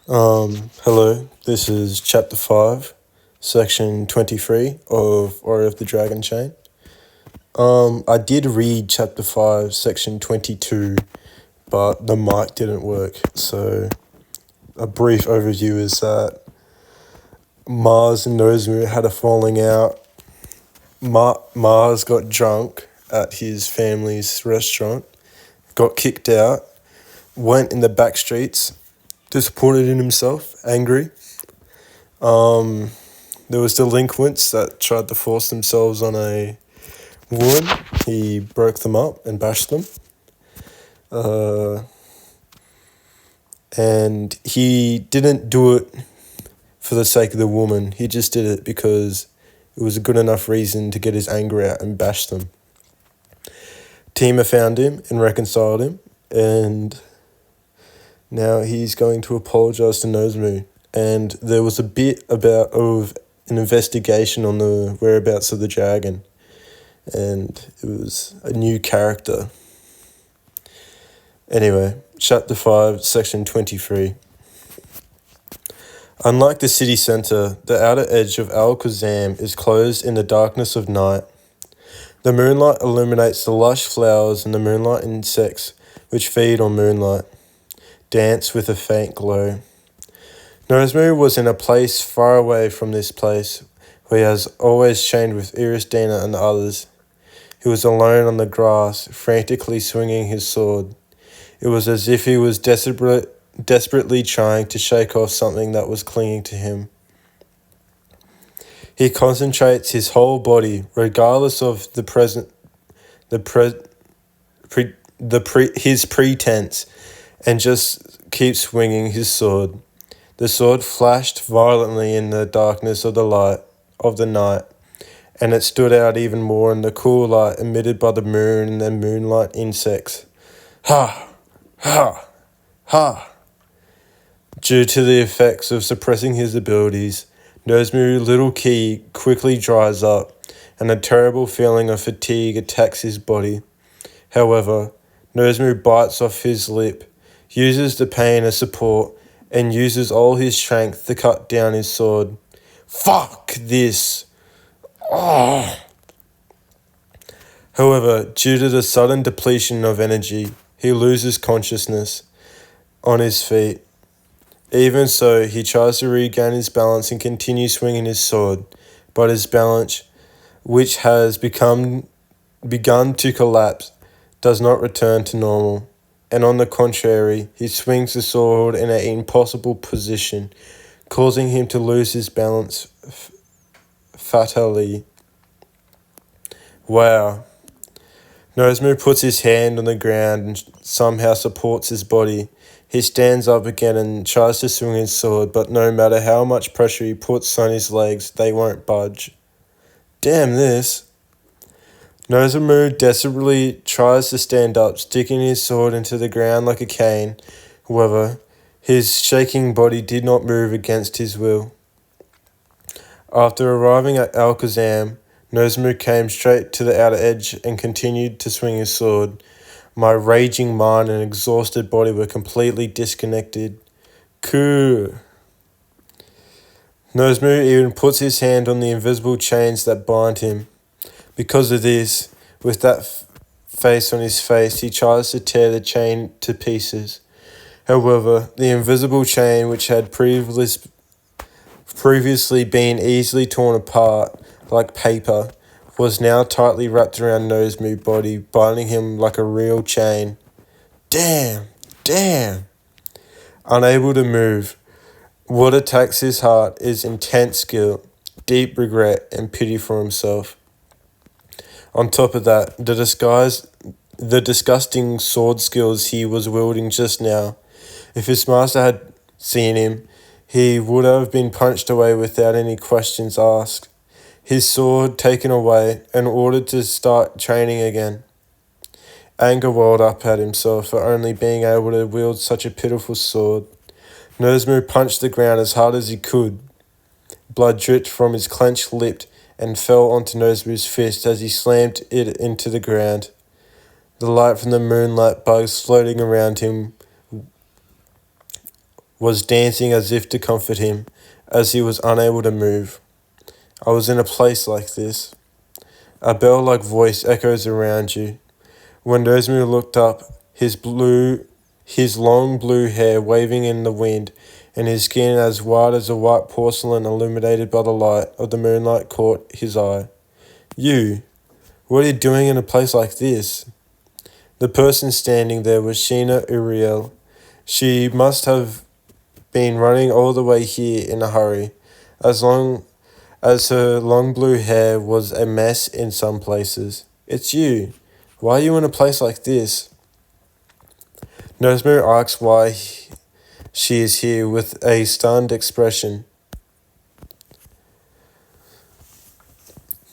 Hello, this is Chapter 5, Section 23 of Warrior of the Dragon Chain. I did read Chapter 5, Section 22, but the mic didn't work, so a brief overview is that Mars and Nozomu had a falling out. Mars got drunk at his family's restaurant, got kicked out, went in the back streets, disappointed in himself, angry. There was delinquents that tried to force themselves on a woman. He broke them up and bashed them. And he didn't do it for the sake of the woman. He just did it because it was a good enough reason to get his anger out and bash them. Tima found him and reconciled him, and now he's going to apologise to Nozomu. And there was a bit of an investigation on the whereabouts of the dragon, and it was a new character. Anyway, Chapter 5, Section 23. Unlike the city centre, the outer edge of Alakazam is closed in the darkness of night. The moonlight illuminates the lush flowers, and the moonlight insects, which feed on moonlight, dance with a faint glow. Nozomu was in a place far away from this place, where he has always chained with Irisdina and the others. He was alone on the grass, frantically swinging his sword. It was as if he was desperately trying to shake off something that was clinging to him. He concentrates his whole body, regardless of his pretense, and just keeps swinging his sword. The sword flashed violently in the darkness of the night, and it stood out even more in the cool light emitted by the moon and the moonlight insects. Ha! Ha! Ha! Due to the effects of suppressing his abilities, Nozomu's little ki quickly dries up, and a terrible feeling of fatigue attacks his body. However, Nozomu bites off his lip, uses the pain as support, and uses all his strength to cut down his sword. Fuck this! Oh. However, due to the sudden depletion of energy, he loses consciousness on his feet. Even so, he tries to regain his balance and continue swinging his sword, but his balance, which has begun to collapse, does not return to normal, and on the contrary, he swings the sword in an impossible position, causing him to lose his balance fatally. Wow. Nozomu puts his hand on the ground and somehow supports his body. He stands up again and tries to swing his sword, but no matter how much pressure he puts on his legs, they won't budge. Damn this. Nozomu desperately tries to stand up, sticking his sword into the ground like a cane. However, his shaking body did not move against his will. After arriving at Alakazam, Nozomu came straight to the outer edge and continued to swing his sword. My raging mind and exhausted body were completely disconnected. Cool. Nozomu even puts his hand on the invisible chains that bind him. Because of this, with that face on his face, he tries to tear the chain to pieces. However, the invisible chain, which had previously been easily torn apart like paper, was now tightly wrapped around Nozomu's body, binding him like a real chain. Damn! Unable to move, what attacks his heart is intense guilt, deep regret, and pity for himself. On top of that, the disgusting sword skills he was wielding just now. If his master had seen him, he would have been punched away without any questions asked. His sword taken away and ordered to start training again. Anger welled up at himself for only being able to wield such a pitiful sword. Nozomu punched the ground as hard as he could. Blood dripped from his clenched lip and fell onto Nozomu's fist as he slammed it into the ground. The light from the moonlight bugs floating around him was dancing as if to comfort him, as he was unable to move. I was in a place like this. A bell-like voice echoes around you. When Nosmu looked up, his long blue hair waving in the wind, and his skin as white as a white porcelain illuminated by the light of the moonlight caught his eye. You, what are you doing in a place like this? The person standing there was Sheena Uriel. She must have been running all the way here in a hurry, as long as her long blue hair was a mess in some places. It's you. Why are you in a place like this? Nosmu asks why she is here with a stunned expression.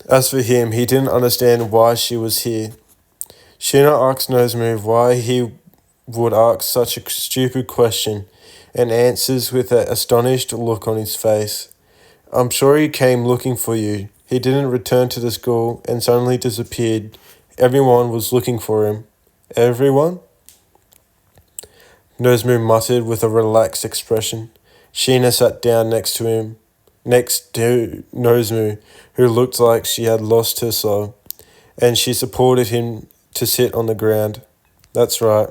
As for him, he didn't understand why she was here. Sheena asks Nosmu why he would ask such a stupid question, and answers with an astonished look on his face. I'm sure he came looking for you. He didn't return to the school and suddenly disappeared. Everyone was looking for him. Everyone? Nosmu muttered with a relaxed expression. Sheena sat down next to Nosmu, who looked like she had lost her soul, and she supported him to sit on the ground. That's right.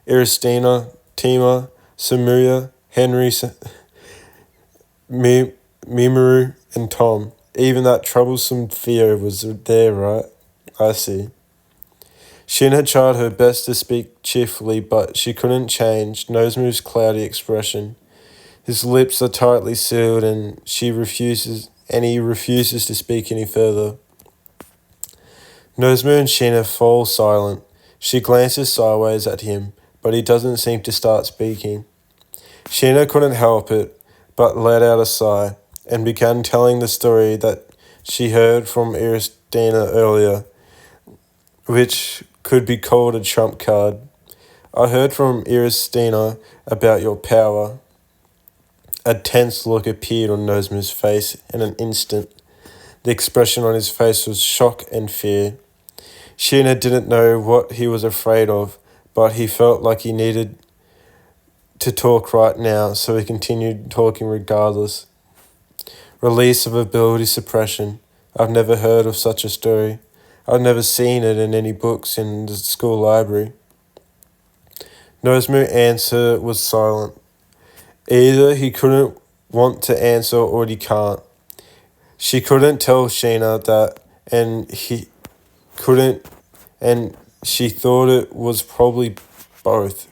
Iristina, Tima, Samuya, Henry, Mimaru, and Tom. Even that troublesome Theo was there, right? I see. Shin had tried her best to speak cheerfully, but she couldn't change Nosmu's cloudy expression. His lips are tightly sealed, and he refuses to speak any further. Nosmu and Sheena fall silent. She glances sideways at him, but he doesn't seem to start speaking. Sheena couldn't help it, but let out a sigh, and began telling the story that she heard from Iristina earlier, which could be called a trump card. I heard from Iristina about your power. A tense look appeared on Nosmu's face in an instant. The expression on his face was shock and fear. Sheena didn't know what he was afraid of, but he felt like he needed to talk right now, so he continued talking regardless. Release of ability suppression. I've never heard of such a story. I've never seen it in any books in the school library. Nosmu's answer was silent. Either he couldn't want to answer or he can't. She couldn't tell Sheena that, and he couldn't, and she thought it was probably both.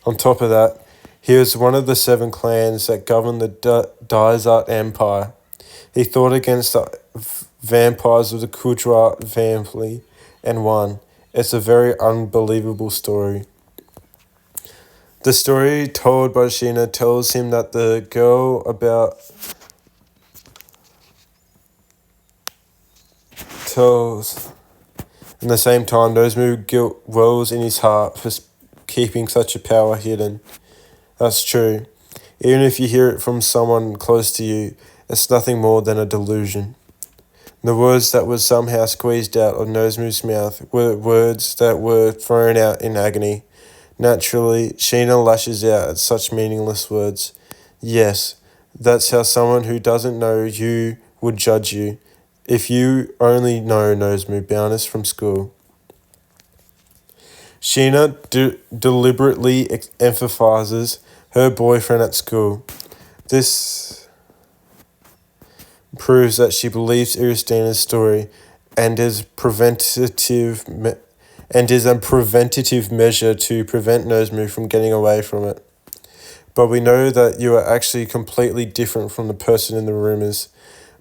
On top of that, he was one of the 7 clans that governed the Dysart Empire. He fought against the vampires of the Kudrat family and won. It's a very unbelievable story. The story told by Sheena tells him that the girl tells. At the same time, Nosmu guilt wells in his heart for keeping such a power hidden. That's true. Even if you hear it from someone close to you, it's nothing more than a delusion. The words that were somehow squeezed out of Nosmu's mouth were words that were thrown out in agony. Naturally, Sheena lashes out at such meaningless words. Yes, that's how someone who doesn't know you would judge you. If you only know Nosmu Bowness from school. Sheena deliberately emphasizes her boyfriend at school. This proves that she believes Iristina's story and is a preventative measure to prevent Nosmu from getting away from it. But we know that you are actually completely different from the person in the rumors,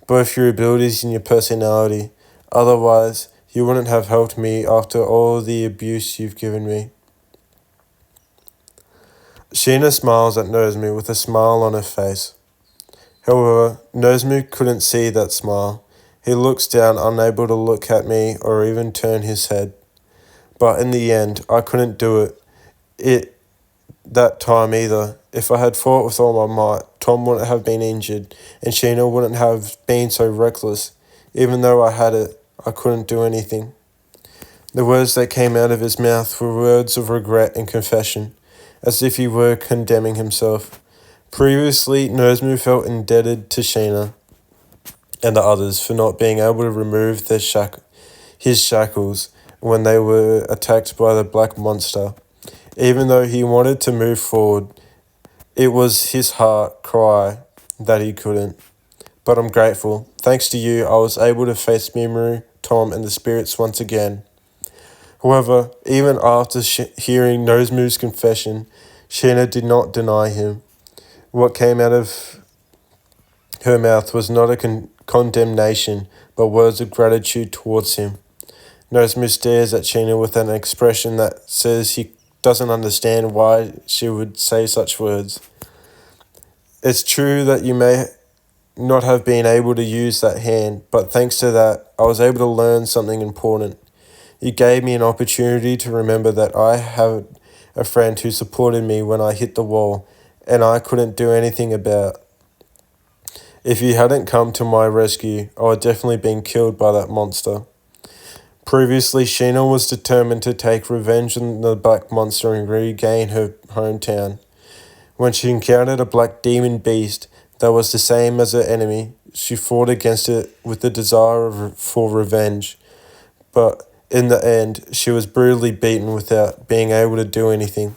both your abilities and your personality. Otherwise, you wouldn't have helped me after all the abuse you've given me. Sheena smiles at Nosmu with a smile on her face. However, Nosmu couldn't see that smile. He looks down, unable to look at me or even turn his head. But in the end, I couldn't do it that time either. If I had fought with all my might, Tom wouldn't have been injured, and Sheena wouldn't have been so reckless. Even though I had it, I couldn't do anything. The words that came out of his mouth were words of regret and confession, as if he were condemning himself. Previously, Nozomu felt indebted to Sheena and the others for not being able to remove his shackles when they were attacked by the black monster. Even though he wanted to move forward, it was his heart cry that he couldn't. But I'm grateful. Thanks to you, I was able to face Mimuru, Tom, and the spirits once again. However, even after hearing Nozomu's confession, Sheena did not deny him. What came out of her mouth was not a condemnation, but words of gratitude towards him. Nozomu stares at Sheena with an expression that says he doesn't understand why she would say such words. It's true that you may not have been able to use that hand, but thanks to that, I was able to learn something important. You gave me an opportunity to remember that I had a friend who supported me when I hit the wall, and I couldn't do anything about. If you hadn't come to my rescue, I would definitely been killed by that monster. Previously, Sheena was determined to take revenge on the black monster and regain her hometown. When she encountered a black demon beast that was the same as her enemy, she fought against it with the desire for revenge. But in the end, she was brutally beaten without being able to do anything.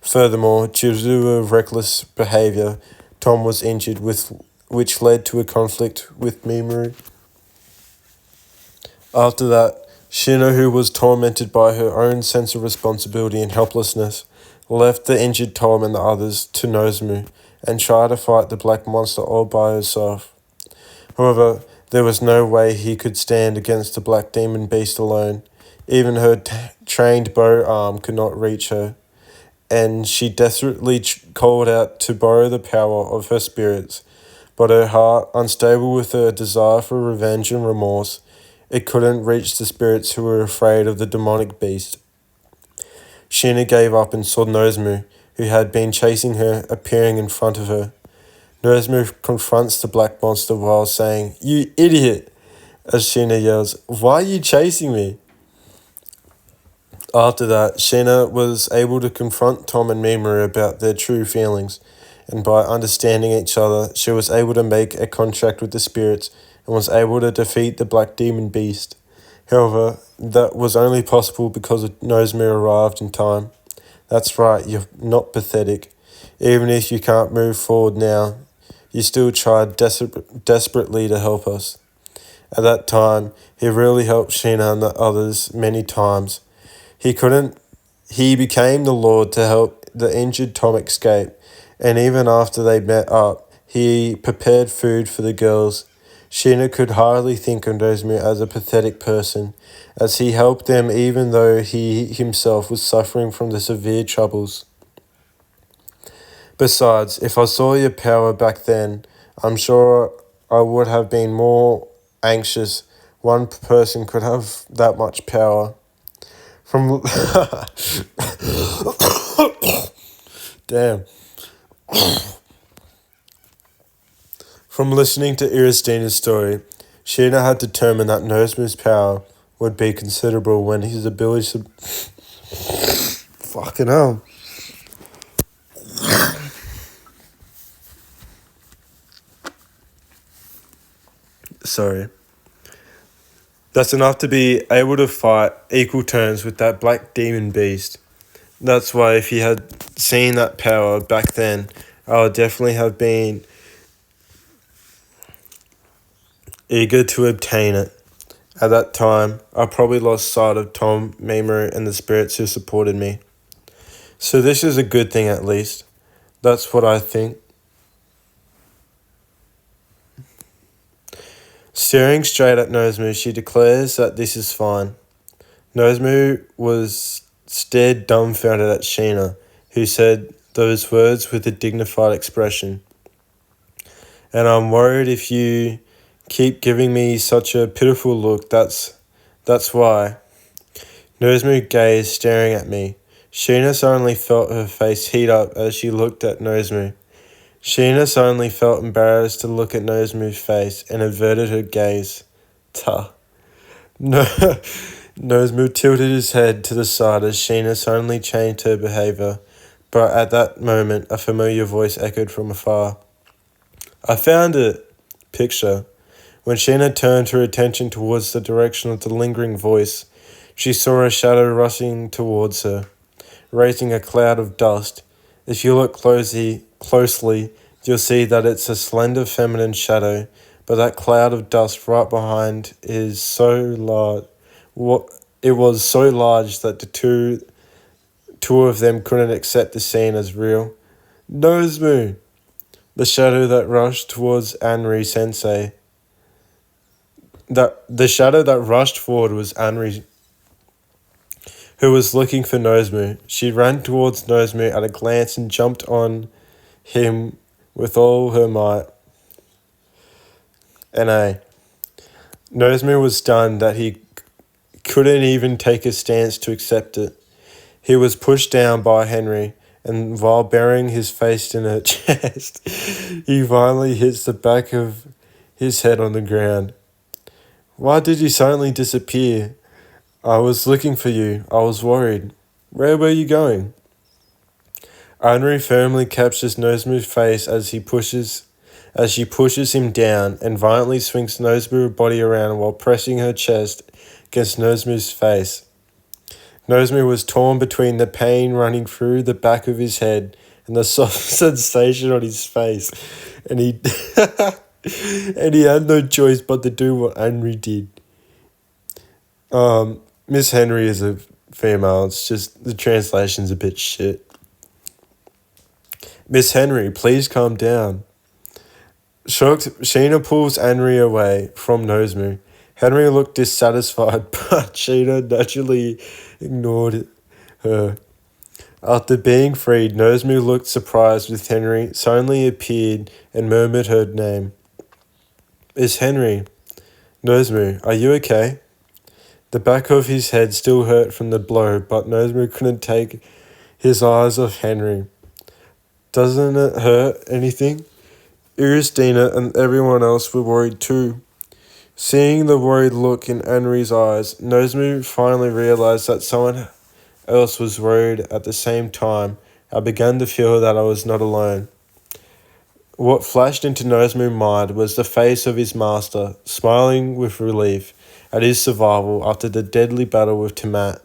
Furthermore, due to her reckless behavior, Tom was injured, which led to a conflict with Mimuru. After that, Sheena, who was tormented by her own sense of responsibility and helplessness, left the injured Tom and the others to Nozomu and tried to fight the black monster all by herself. However, there was no way he could stand against the black demon beast alone. Even her trained bow arm could not reach her, and she desperately called out to borrow the power of her spirits. But her heart, unstable with her desire for revenge and remorse, it couldn't reach the spirits who were afraid of the demonic beast. Sheena gave up and saw Nozomu, who had been chasing her, appearing in front of her. Nozomu confronts the black monster while saying, "You idiot!" as Sheena yells, "Why are you chasing me?" After that, Sheena was able to confront Tom and Mimuru about their true feelings, and by understanding each other, she was able to make a contract with the spirits and was able to defeat the black demon beast. However, that was only possible because Nozomu arrived in time. That's right, you're not pathetic. Even if you can't move forward now, you still tried desperately to help us. At that time, he really helped Sheena and the others many times. He became the Lord to help the injured Tom escape, and even after they met up, he prepared food for the girls. Sheena could hardly think of Nozomu as a pathetic person, as he helped them even though he himself was suffering from the severe troubles. Besides, if I saw your power back then, I'm sure I would have been more anxious. One person could have that much power. From damn. From listening to Iristina's story, Sheena had determined that Nozomu's power would be considerable when his ability to... Fucking hell. Sorry. That's enough to be able to fight equal terms with that black demon beast. That's why if he had seen that power back then, I would definitely have been eager to obtain it. At that time, I probably lost sight of Tom, Mimuru, and the spirits who supported me. So this is a good thing at least. That's what I think. Staring straight at Nozomu, she declares that this is fine. Nozomu was stared dumbfounded at Sheena, who said those words with a dignified expression. And I'm worried if you keep giving me such a pitiful look, that's why. Nozomu gazed, staring at me. Sheena suddenly felt her face heat up as she looked at Nozomu. Sheena suddenly felt embarrassed to look at Nozomu's face and averted her gaze. No. Nozomu tilted his head to the side as Sheena suddenly changed her behaviour, But at that moment, a familiar voice echoed from afar. I found it! Picture. When Sheena turned her attention towards the direction of the lingering voice, she saw a shadow rushing towards her, raising a cloud of dust. If you look closely, you'll see that it's a slender feminine shadow, but that cloud of dust right behind is so large. It was so large that the two of them couldn't accept the scene as real. Nozomu! The shadow that rushed towards Anri Sensei. The shadow that rushed forward was Anri, who was looking for Nozomu. She ran towards Nozomu at a glance and jumped on him with all her might. Nozomu was stunned that he couldn't even take a stance to accept it. He was pushed down by Henry, and while burying his face in her chest, he violently hits the back of his head on the ground. Why did you suddenly disappear? I was looking for you. I was worried. Where were you going? Henry firmly captures Nozomu's face as she pushes him down and violently swings Nozomu's body around while pressing her chest against Nozomu's face. Nozomu was torn between the pain running through the back of his head and the soft sensation on his face, and he and he had no choice but to do what Henry did. Miss Henry is a female. It's just the translation's a bit shit. Miss Henry, please calm down. Shocked, Sheena pulls Henry away from Nozomu. Henry looked dissatisfied, but Sheena naturally ignored her. After being freed, Nozomu looked surprised with Henry, suddenly appeared and murmured her name. Miss Henry. Nozomu, are you okay? The back of his head still hurt from the blow, but Nozomu couldn't take his eyes off Henry. Doesn't it hurt anything? Iristina and everyone else were worried too. Seeing the worried look in Henry's eyes, Nozomu finally realized that someone else was worried at the same time. I began to feel that I was not alone. What flashed into Nozomu's mind was the face of his master, smiling with relief at his survival after the deadly battle with Tiamat.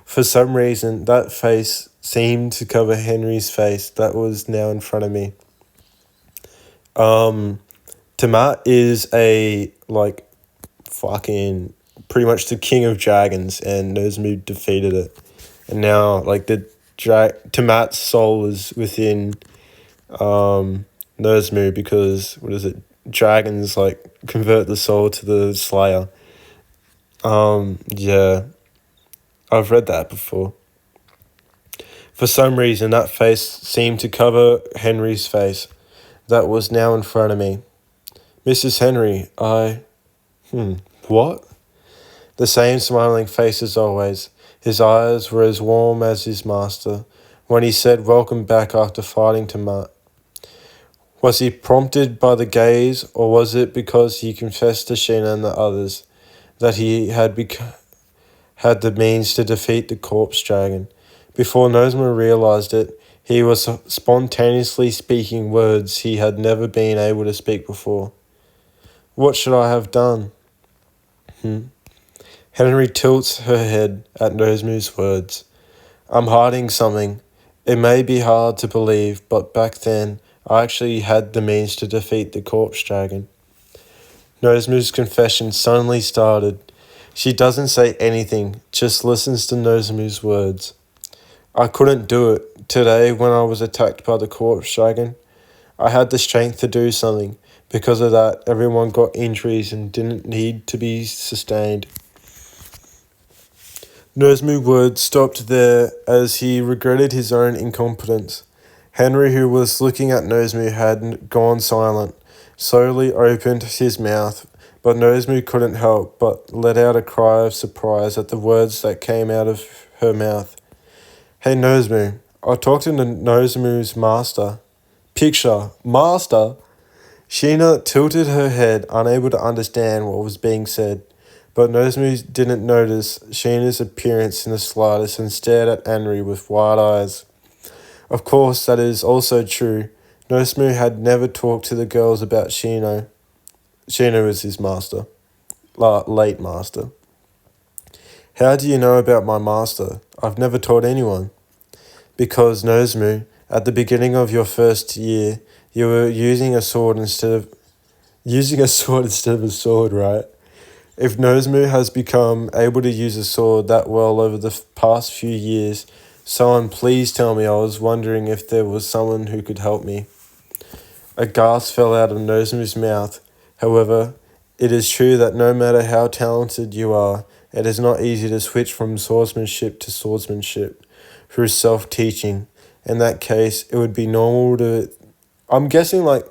For some reason, that face seemed to cover Henry's face that was now in front of me. Tiamat is fucking pretty much the king of dragons, and Nozomu defeated it. And now, Tiamat's soul is within, Nozomu because, dragons, convert the soul to the slayer. Yeah, I've read that before. For some reason, that face seemed to cover Henry's face that was now in front of me. Mrs. Henry, what? The same smiling face as always. His eyes were as warm as his master when he said welcome back after fighting Tiamat. Was he prompted by the gaze, or was it because he confessed to Sheena and the others that he had the means to defeat the corpse dragon? Before Nozomu realized it, he was spontaneously speaking words he had never been able to speak before. What should I have done? Henry tilts her head at Nozomu's words. I'm hiding something. It may be hard to believe, but back then, I actually had the means to defeat the corpse dragon. Nozomu's confession suddenly started. She doesn't say anything, just listens to Nozomu's words. I couldn't do it. Today, when I was attacked by the corpse dragon, I had the strength to do something. Because of that, everyone got injuries and didn't need to be sustained. Nozomu's words stopped there as he regretted his own incompetence. Henry, who was looking at Nozomu, had gone silent, slowly opened his mouth, but Nozomu couldn't help but let out a cry of surprise at the words that came out of her mouth. Hey Nozomu, I talked to Nozomu's master. Picture, master? Sheena tilted her head, unable to understand what was being said, but Nozomu didn't notice Sheena's appearance in the slightest and stared at Henry with wide eyes. Of course, that is also true. Nozomu had never talked to the girls about Shino. Shino was his master, late master. How do you know about my master? I've never told anyone. Because, Nozomu, at the beginning of your first year, you were using a sword instead of a sword, right? If Nozomu has become able to use a sword that well over the past few years, someone please tell me. I was wondering if there was someone who could help me. A gasp fell out of Nozomu's mouth. However, it is true that no matter how talented you are, it is not easy to switch from swordsmanship to swordsmanship through self-teaching. In that case, it would be normal to... I'm guessing, like,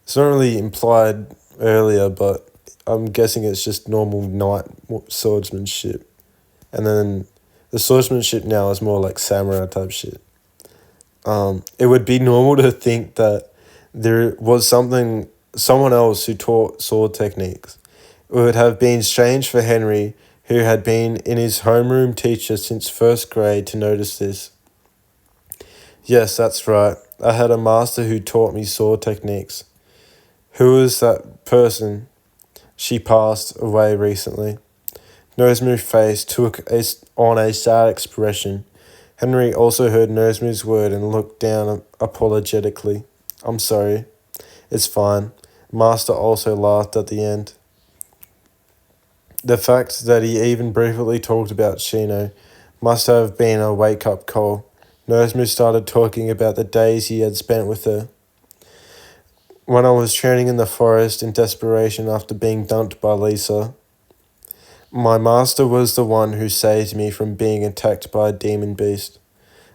it's not really implied earlier, but I'm guessing it's just normal knight swordsmanship. And then the swordsmanship now is more like samurai type shit. It would be normal to think that there was someone else who taught sword techniques. It would have been strange for Henry, who had been in his homeroom teacher since first grade, to notice this. Yes, that's right. I had a master who taught me sword techniques. Who was that person? She passed away recently. Nozomu's face took on a sad expression. Henry also heard Nozomu's word and looked down apologetically. I'm sorry. It's fine. Master also laughed at the end. The fact that he even briefly talked about Shino must have been a wake-up call. Nozomu started talking about the days he had spent with her. When I was training in the forest in desperation after being dumped by Lisa, my master was the one who saved me from being attacked by a demon beast.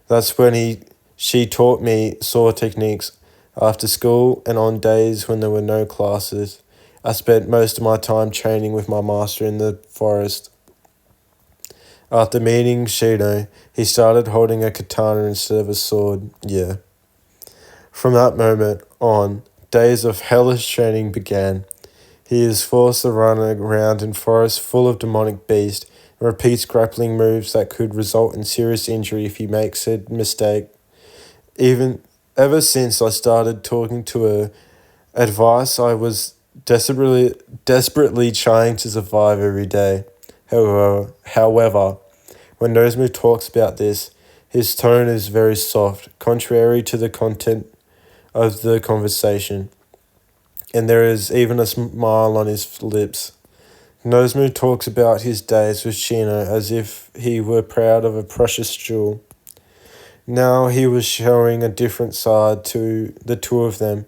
That's when she taught me sword techniques. After school and on days when there were no classes, I spent most of my time training with my master in the forest. After meeting Shino, he started holding a katana instead of a sword. Yeah. From that moment on, days of hellish training began. He is forced to run around in forests full of demonic beasts and repeats grappling moves that could result in serious injury if he makes a mistake. Ever since I started talking to her advice, I was desperately trying to survive every day. However, when Nozomu talks about this, his tone is very soft, contrary to the content of the conversation, and there is even a smile on his lips. Nozomu talks about his days with Shino as if he were proud of a precious jewel. Now he was showing a different side to the two of them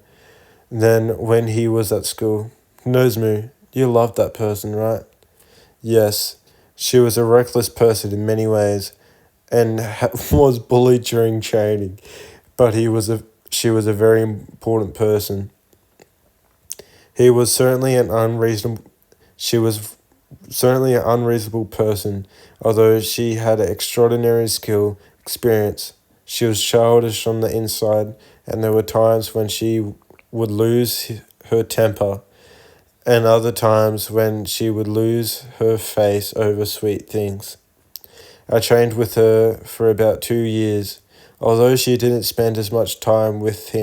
than when he was at school. Nozomu, you loved that person, right? Yes, she was a reckless person in many ways and was bullied during training, but she was a very important person. She was certainly an unreasonable person, although she had extraordinary skill, experience. She was childish on the inside, and there were times when she would lose her temper, and other times when she would lose her face over sweet things. I trained with her for about 2 years, although she didn't spend as much time with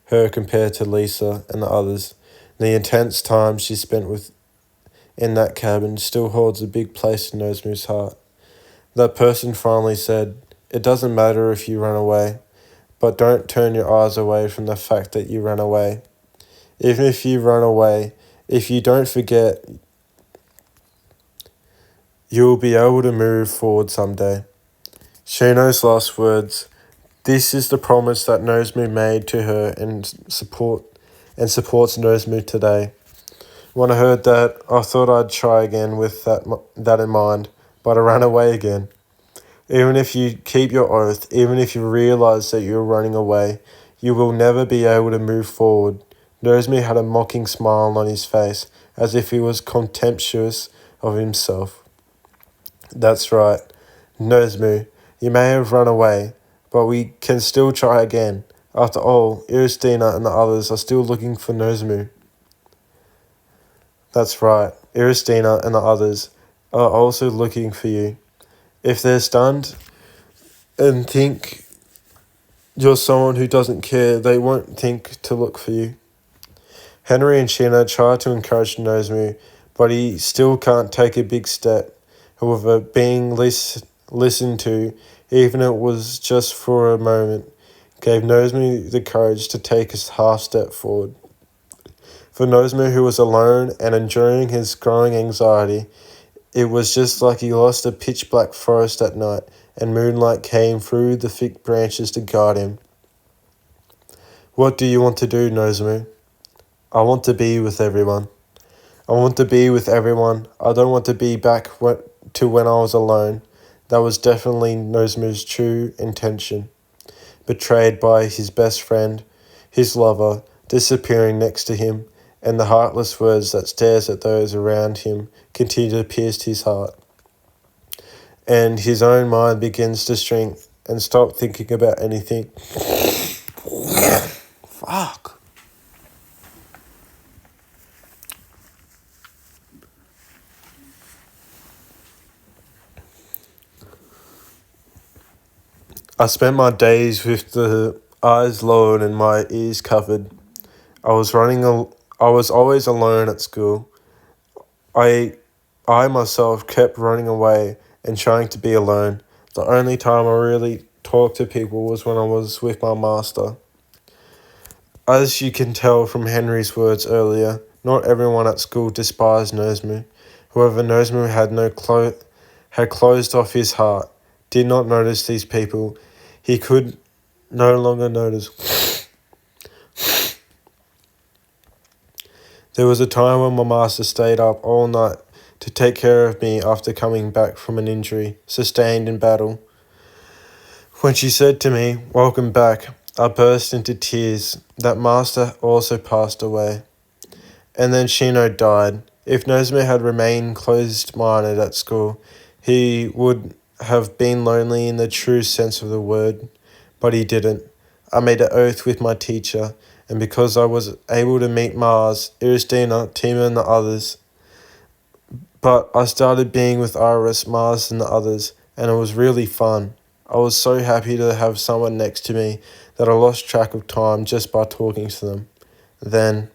her compared to Lisa and the others. The intense time she spent in that cabin still holds a big place in Nozomu's heart. That person finally said, "It doesn't matter if you run away, but don't turn your eyes away from the fact that you ran away. Even if you run away, if you don't forget, you will be able to move forward someday." Shino's last words. This is the promise that Nozomu made to her and supports Nozomu today. When I heard that, I thought I'd try again with that in mind, but I ran away again. Even if you keep your oath, even if you realize that you're running away, you will never be able to move forward. Nozomu had a mocking smile on his face, as if he was contemptuous of himself. That's right, Nozomu, you may have run away, but we can still try again. After all, Iristina and the others are still looking for Nozomu. That's right, Iristina and the others are also looking for you. If they're stunned, and think you're someone who doesn't care, they won't think to look for you. Henry and Sheena try to encourage Nozomu, but he still can't take a big step. However, being listened to, even if it was just for a moment, gave Nozomu the courage to take a half step forward. For Nozomu, who was alone and enduring his growing anxiety, it was just like he lost a pitch-black forest at night, and moonlight came through the thick branches to guide him. What do you want to do, Nozomu? I want to be with everyone. I want to be with everyone. I don't want to be back to when I was alone. That was definitely Nozomu's true intention. Betrayed by his best friend, his lover, disappearing next to him, and the heartless words that stares at those around him continue to pierce his heart. And his own mind begins to shrink and stop thinking about anything. Fuck. I spent my days with the eyes lowered and my ears covered. I was always alone at school. I myself kept running away and trying to be alone. The only time I really talked to people was when I was with my master. As you can tell from Henry's words earlier, not everyone at school despised Nozomu. However, Nozomu had closed off his heart, did not notice these people. He could no longer notice. There was a time when my master stayed up all night to take care of me after coming back from an injury sustained in battle. When she said to me, "Welcome back," I burst into tears. That master also passed away. And then Shino died. If Nozomu had remained closed-minded at school, he would have been lonely in the true sense of the word, but he didn't. I made an oath with my teacher, and because I was able to meet Mars, Iristina, Tima and the others, but I started being with Iris, Mars and the others, and it was really fun. I was so happy to have someone next to me that I lost track of time just by talking to them. Then,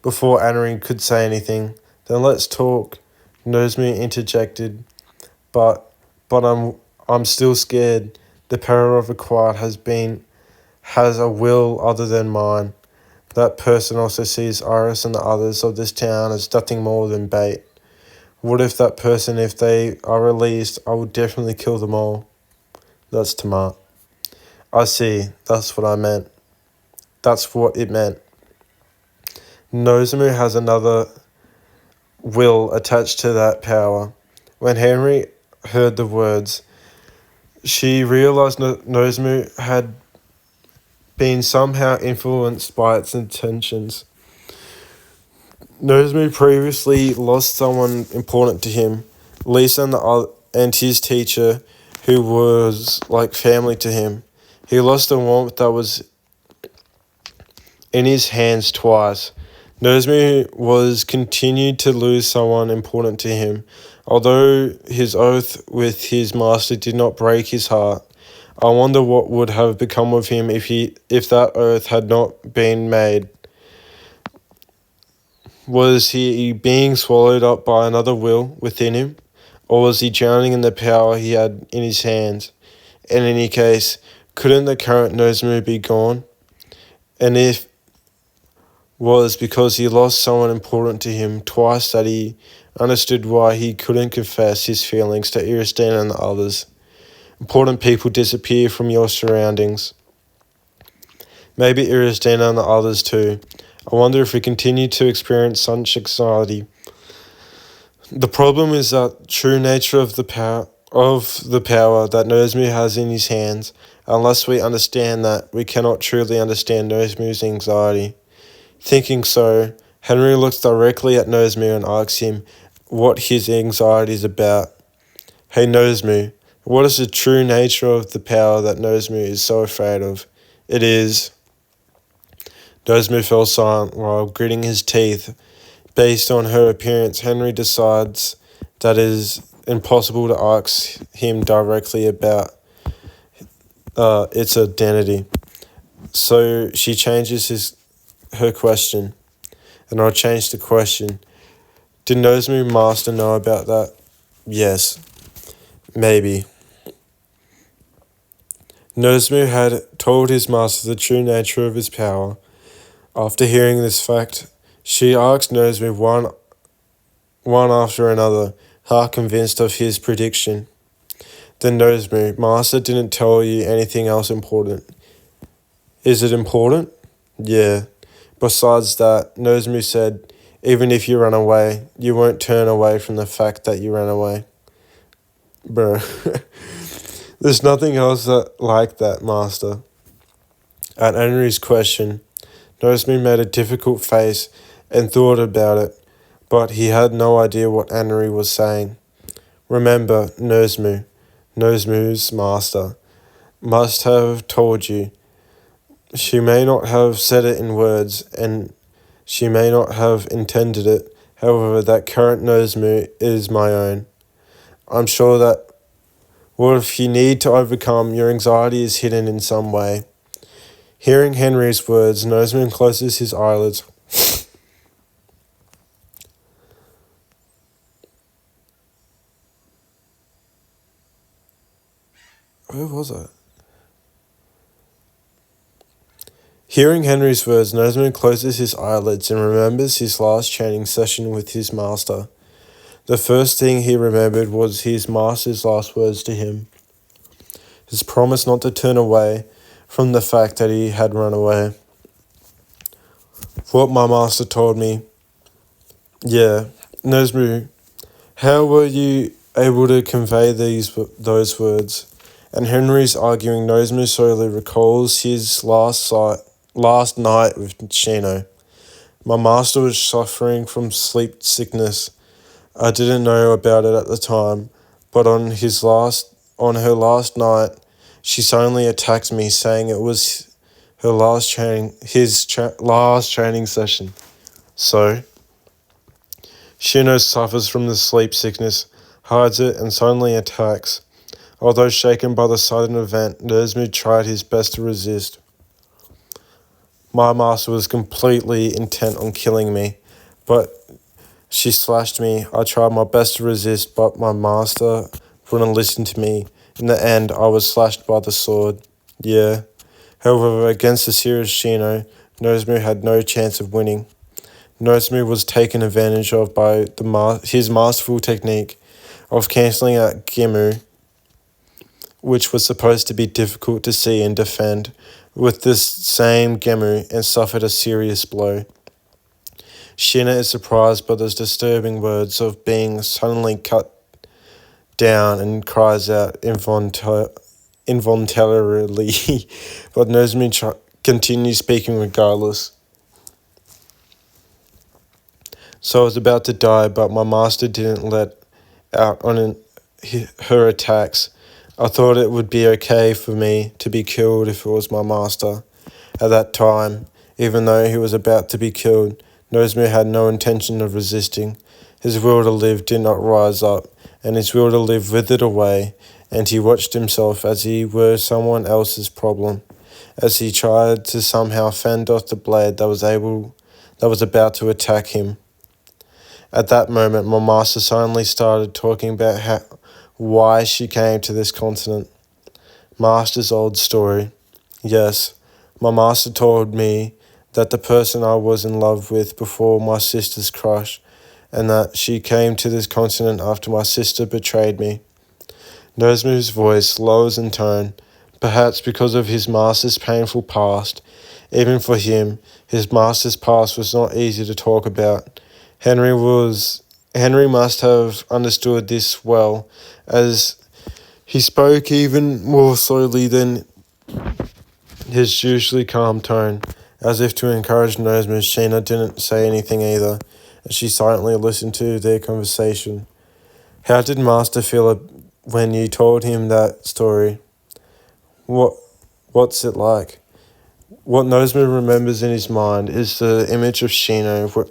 before Anarine could say anything, "Then let's talk," Nozomu interjected, but I'm still scared. The power of a quiet has a will other than mine. That person also sees Iris and the others of this town as nothing more than bait. What if that person, if they are released, I will definitely kill them all. That's Tamar. I see, that's what I meant. That's what it meant. Nozomu has another will attached to that power. When Henry heard the words, she realized Nozomu had been somehow influenced by its intentions. Nozomu previously lost someone important to him, Lisa and his teacher, who was like family to him. He lost the warmth that was in his hands twice. Nozomu was continued to lose someone important to him. Although his oath with his master did not break his heart, I wonder what would have become of him if that oath had not been made. Was he being swallowed up by another will within him, or was he drowning in the power he had in his hands? In any case, couldn't the current Nozomu be gone? And if was because he lost someone important to him twice that he understood why he couldn't confess his feelings to Iristina and the others. Important people disappear from your surroundings. Maybe Iristina and the others too. I wonder if we continue to experience such anxiety. The problem is that true nature of the power that Nozomu has in his hands. Unless we understand that, we cannot truly understand Nozomu's anxiety. Thinking so, Henry looks directly at Nozomu and asks him what his anxiety is about. Hey Nozomu, what is the true nature of the power that Nozomu is so afraid of? It is... Nozomu fell silent while gritting his teeth. Based on her appearance, Henry decides that it is impossible to ask him directly about its identity. So she changes her question, and I'll change the question. Did Nozomu Master know about that? Yes, maybe. Nozomu had told his master the true nature of his power. After hearing this fact, she asked Nozomu one after another, half convinced of his prediction. Then Nozomu, Master didn't tell you anything else important. Is it important? Yeah. Besides that, Nozomu said, even if you run away, you won't turn away from the fact that you ran away. Bro, there's nothing else like that, Master. At Henry's question, Nozomu made a difficult face and thought about it, but he had no idea what Henry was saying. Remember, Nozomu's master, must have told you. She may not have said it in words, and she may not have intended it. However, that current Nozomu is my own. I'm sure that what if you need to overcome, your anxiety is hidden in some way. Hearing Henry's words, Nozomu closes his eyelids. Where was I? Hearing Henry's words, Nozomu closes his eyelids and remembers his last training session with his master. The first thing he remembered was his master's last words to him. His promise not to turn away from the fact that he had run away. What my master told me. Yeah, Nozomu, how were you able to convey those words? And Henry's arguing Nozomu slowly recalls his last night with Shino. My master was suffering from sleep sickness. I didn't know about it at the time, but on her last night, she suddenly attacked me, saying it was her last training session. So, Shino suffers from the sleep sickness, hides it, and suddenly attacks. Although shaken by the sudden event, Nozomu tried his best to resist. My master was completely intent on killing me, but she slashed me. I tried my best to resist, but my master wouldn't listen to me. In the end, I was slashed by the sword. Yeah. However, against the serious Shino, Nozomu had no chance of winning. Nozomu was taken advantage of by his masterful technique of cancelling out Gemu, which was supposed to be difficult to see and defend, with this same Gemu, and suffered a serious blow. Shina is surprised by those disturbing words of being suddenly cut down and cries out involuntarily, but Nozomu continues speaking regardless. So I was about to die, but my master didn't let out on her attacks. I thought it would be okay for me to be killed if it was my master. At that time, even though he was about to be killed, Nozomu had no intention of resisting. His will to live did not rise up, and his will to live withered away, and he watched himself as he were someone else's problem, as he tried to somehow fend off the blade that was about to attack him. At that moment, my master suddenly started talking about why she came to this continent. Master's old story. Yes, my master told me that the person I was in love with before my sister's crush, and that she came to this continent after my sister betrayed me. Nozomu's voice lowers in tone, perhaps because of his master's painful past. Even for him, his master's past was not easy to talk about. Henry must have understood this well, as he spoke even more slowly than his usually calm tone, as if to encourage Nozomu. Shina didn't say anything either, and she silently listened to their conversation. How did Master feel when you told him that story? What's it like? What Nozomu remembers in his mind is the image of Shino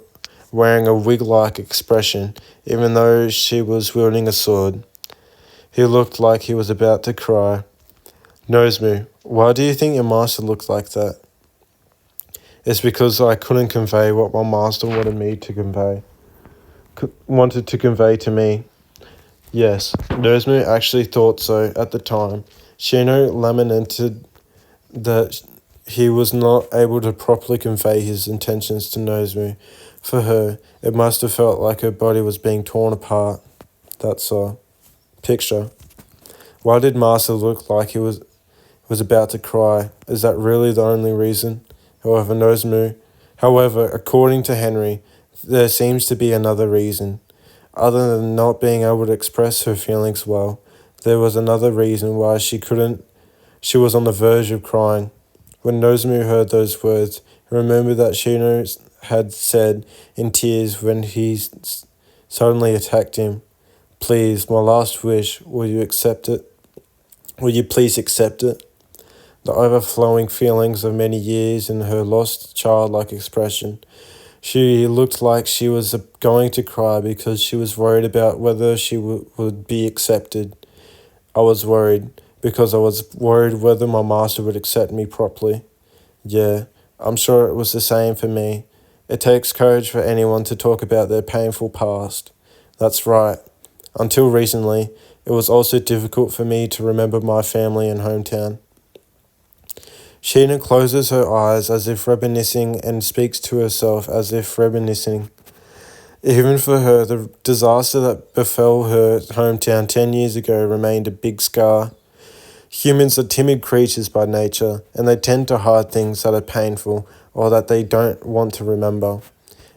wearing a wig-like expression, even though she was wielding a sword. He looked like he was about to cry. Nozomu, why do you think your master looked like that? It's because I couldn't convey what my master wanted to convey to me. Yes, Nozomu actually thought so at the time. Shino lamented that he was not able to properly convey his intentions to Nozomu. For her, it must have felt like her body was being torn apart. That's a picture. Why did Master look like he was about to cry? Is that really the only reason? However, according to Henry, there seems to be another reason. Other than not being able to express her feelings well, there was another reason why she was on the verge of crying. When Nozomu heard those words, he remembered that Shino had said in tears when he suddenly attacked him, "Please, my last wish, will you accept it? Will you please accept it?" The overflowing feelings of many years in her lost childlike expression. She looked like she was going to cry because she was worried about whether she would be accepted. I was worried because I was worried whether my master would accept me properly. Yeah, I'm sure it was the same for me. It takes courage for anyone to talk about their painful past. That's right. Until recently, it was also difficult for me to remember my family and hometown. Sheena closes her eyes as if reminiscing and speaks to herself as if reminiscing. Even for her, the disaster that befell her hometown 10 years ago remained a big scar. Humans are timid creatures by nature, and they tend to hide things that are painful or that they don't want to remember.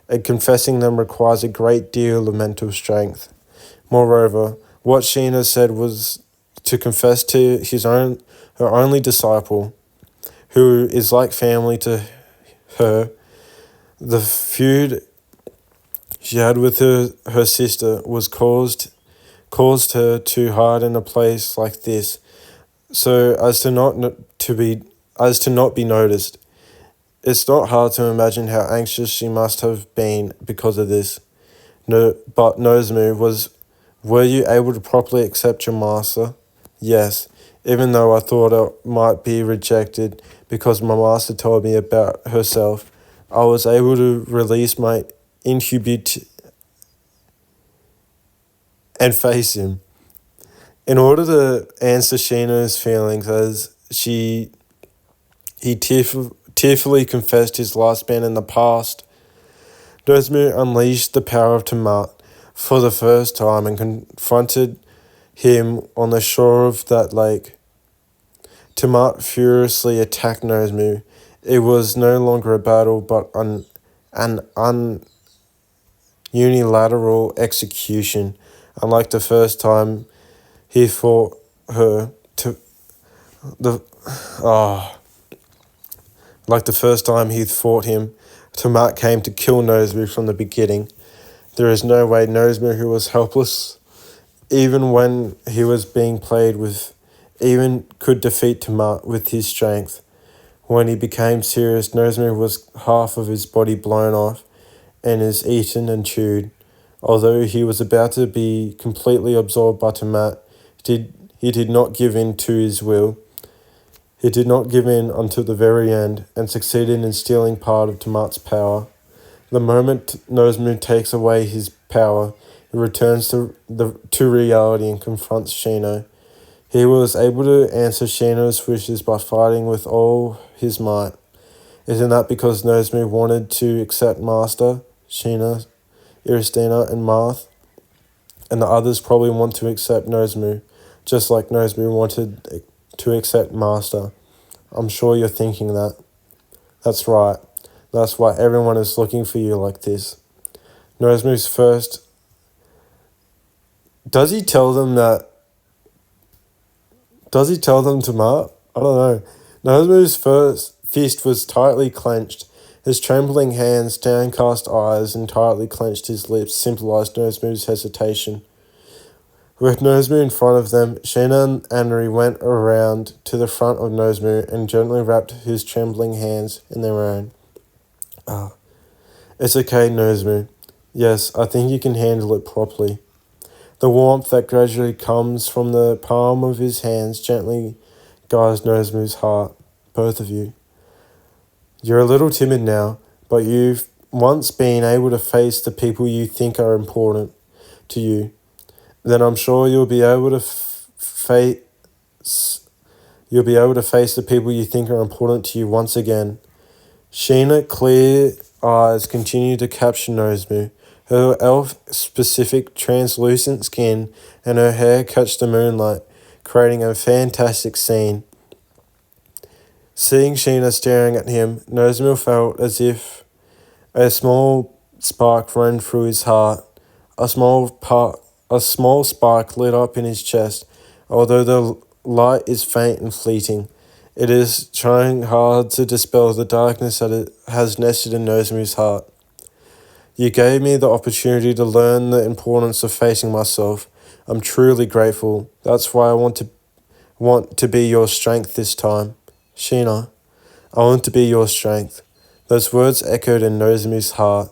And confessing them requires a great deal of mental strength. Moreover, what Sheena said was to confess to her only disciple, who is like family to her. The feud she had with her sister was caused her to hide in a place like this, so as to not be noticed. It's not hard to imagine how anxious she must have been because of this. No, but Nozomu, were you able to properly accept your master? Yes, even though I thought I might be rejected because my master told me about herself, I was able to release my inhibition and face him. In order to answer Shino's feelings as he tearfully confessed his lifespan in the past, Nozomu unleashed the power of Tiamat for the first time and confronted him on the shore of that lake. Tiamat furiously attacked Nozomu. It was no longer a battle, but an unilateral execution. Unlike the first time he fought her, like the first time he fought him, Tiamat came to kill Nozomu from the beginning. There is no way Nozomu, who was helpless, even when he was being played with, even could defeat Tiamat with his strength. When he became serious, Nozomu was half of his body blown off and is eaten and chewed. Although he was about to be completely absorbed by Tiamat, he did not give in to his will. He did not give in until the very end and succeeded in stealing part of Tiamat's power. The moment Nozomu takes away his power, he returns to reality and confronts Shino. He was able to answer Shino's wishes by fighting with all his might. Isn't that because Nozomu wanted to accept Master, Shino, Iristina, and Marth? And the others probably want to accept Nozomu, just like Nozomu wanted to accept Master. I'm sure you're thinking that. That's right. That's why everyone is looking for you like this. Nozomu's first... Does he tell them Tiamat? I don't know. Nozomu's first fist was tightly clenched. His trembling hands, downcast eyes, and tightly clenched his lips symbolized Nozomu's hesitation. With Nozomu in front of them, Shina and Anri went around to the front of Nozomu and gently wrapped his trembling hands in their own. It's okay, Nozomu. Yes, I think you can handle it properly. The warmth that gradually comes from the palm of his hands gently Guys, Nozomu's heart, both of you. You're a little timid now, but you've once been able to face the people you think are important to you. Then I'm sure you'll be able to face the people you think are important to you once again. Sheena, clear eyes continue to capture Nozomu. Her elf-specific translucent skin and her hair catch the moonlight, creating a fantastic scene. Seeing Sheena staring at him, Nozomu felt as if a small spark ran through his heart. A small spark lit up in his chest. Although the light is faint and fleeting, it is trying hard to dispel the darkness that it has nested in Nozomu's heart. You gave me the opportunity to learn the importance of facing myself. I'm truly grateful. That's why I want to be your strength this time. Sheena, I want to be your strength. Those words echoed in Nozomu's heart.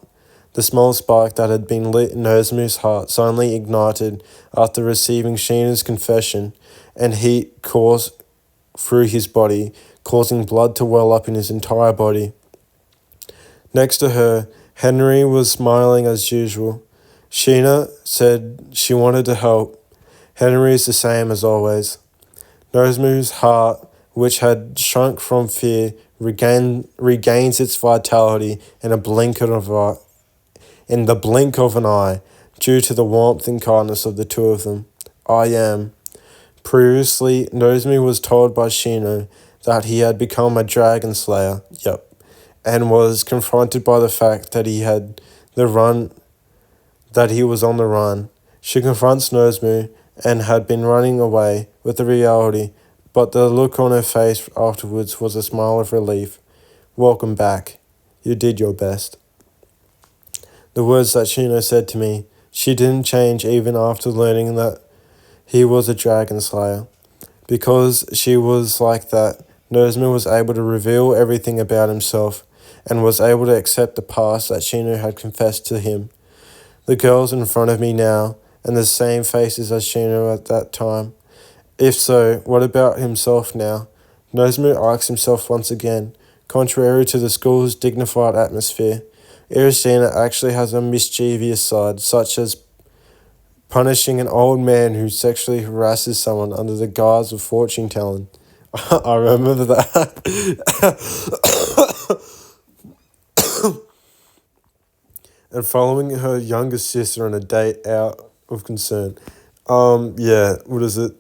The small spark that had been lit in Nozomu's heart suddenly ignited after receiving Sheena's confession, and heat coursed through his body, causing blood to well up in his entire body. Next to her, Henry was smiling as usual. Sheena said she wanted to help. Henry is the same as always. Nozomu's heart, which had shrunk from fear, regains its vitality in the blink of an eye, due to the warmth and kindness of the two of them. I am. Previously, Nozomu was told by Sheena that he had become a dragon slayer. Yep. And was confronted by the fact that he was on the run. She confronts Nozomu and had been running away with the reality, but the look on her face afterwards was a smile of relief. Welcome back. You did your best. The words that Sheena said to me, she didn't change even after learning that he was a dragon slayer. Because she was like that, Nozomu was able to reveal everything about himself, and was able to accept the past that Sheena had confessed to him. The girls in front of me now, and the same faces as Sheena at that time. If so, what about himself now? Nozomu asks himself once again. Contrary to the school's dignified atmosphere, Irishina actually has a mischievous side, such as punishing an old man who sexually harasses someone under the guise of fortune telling. I remember that. And following her younger sister on a date out of concern. Yeah, what is it?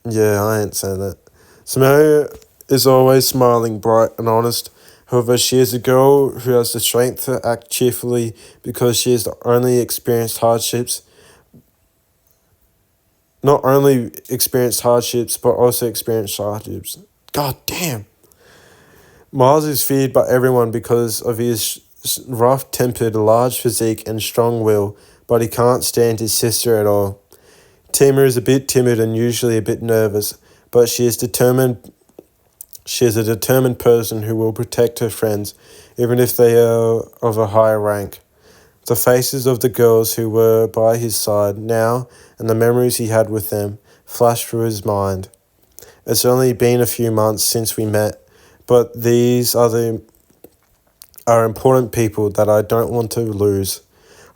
Yeah, I ain't saying that. Samaria is always smiling, bright and honest. However, she is a girl who has the strength to act cheerfully because she has only experienced hardships. Not only experienced hardships, but also experienced hardships. God damn. Miles is feared by everyone because of his rough-tempered, large physique and strong will, but he can't stand his sister at all. Tima is a bit timid and usually a bit nervous, but she is determined. She is a determined person who will protect her friends, even if they are of a higher rank. The faces of the girls who were by his side now, and the memories he had with them, flashed through his mind. It's only been a few months since we met, but these are important people that I don't want to lose.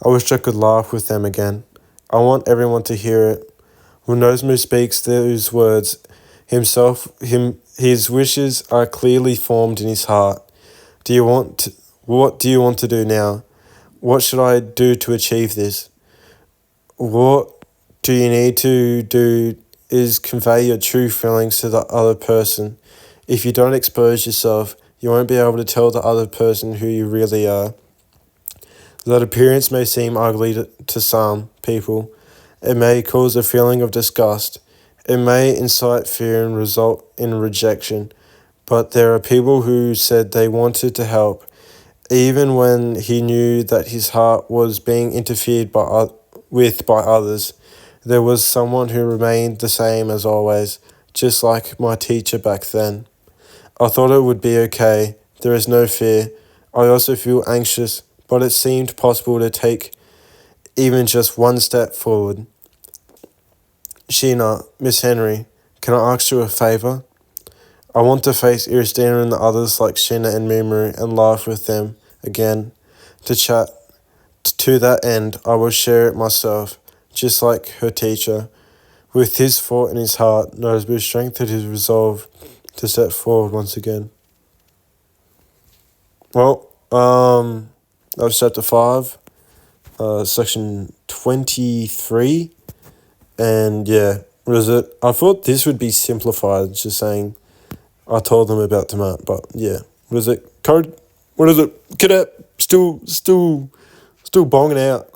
I wish I could laugh with them again. I want everyone to hear it. When Nozomu speaks those words, his wishes are clearly formed in his heart. What do you want to do now? What should I do to achieve this? What do you need to do is convey your true feelings to the other person. If you don't expose yourself, you won't be able to tell the other person who you really are. That appearance may seem ugly to some people. It may cause a feeling of disgust. It may incite fear and result in rejection. But there are people who said they wanted to help, even when he knew that his heart was being interfered with by others. There was someone who remained the same as always, just like my teacher back then. I thought it would be okay. There is no fear. I also feel anxious, but it seemed possible to take even just one step forward. Sheena, Miss Henry, can I ask you a favour? I want to face Iristina and the others like Sheena and Mimu and laugh with them again, to chat. To that end, I will share it myself, just like her teacher. With his thought in his heart, Noseboo strengthened his resolve to step forward once again. Well, that was chapter 5, section 23, and yeah, what is it? I thought this would be simplified, just saying, I told them about Tomat, but yeah, what is it? Code? What is it? Cadet? Still bonging out.